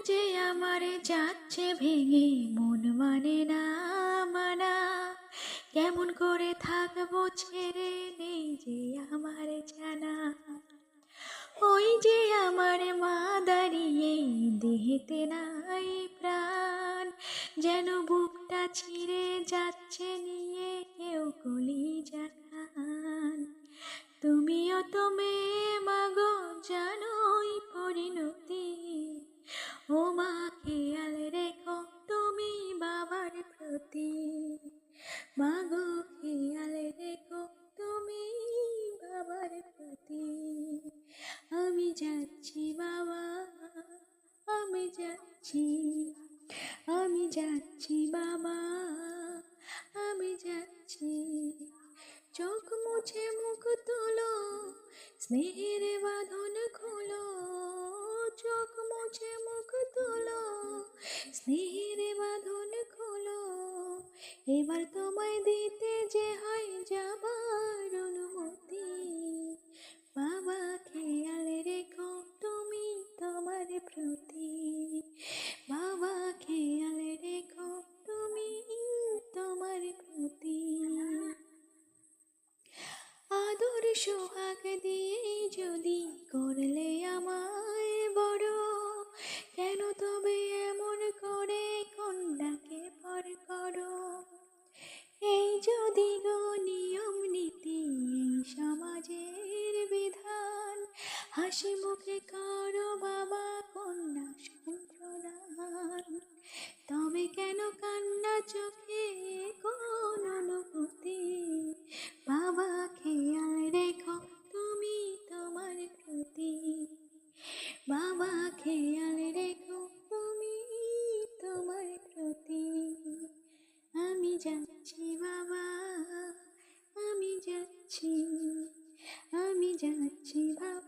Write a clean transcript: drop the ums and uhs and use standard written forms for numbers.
যে আমার যাচ্ছে ভেঙে মন মানে না মানা, কেমন করে থাকবো ছেড়ে নেই যে আমার জানা। ওই যে আমার মা দাঁড়িয়ে দেহেতে নাই প্রাণ, যেন বুকটা ছিঁড়ে যাচ্ছে নিয়ে কেউ কলিজা খান। তুমিও তো মেয়ে মাগো জানোই পরিণতি, ও মা খেয়াল রেখো তুমি বাবার প্রতি। মাগো খেয়াল রেখো তুমি বাবার প্রতি। আমি যাচ্ছি বাবা, আমি যাচ্ছি, আমি যাচ্ছি বাবা, আমি যাচ্ছি। চোখ মুছে মুখ তোলো, স্নেহের বাঁধন খোলো। চোখ মুছে মুখ তোলো, স্নেহের বাঁধন খোলো। এবার তোমায় দিতে যে হয় যাবার অনুমতি। বাবা খেয়াল রেখো তুমি তোমার প্রতি। বাবা খেয়াল রেখো তুমি তোমার প্রতি। আদর সোহাগ দিয়ে যদি করলে আমায় বড়, কেন তবে এমন করে কন্যাকে পর করো। এই যদি গো নিয়ম নীতি এই সমাজের বিধান, হাসি মুখে করো বাবা কন্যা সম্প্রদান। তবে কেন কান্না চোখে কোন অনুভূতি। বাবা খেয়াল রেখো তুমি তোমার প্রতি। বাবা খেয়াল রেখো তুমি তোমার প্রতি। আমি যাচ্ছি বাবা, আমি যাচ্ছি, আমি যাচ্ছি বাবা।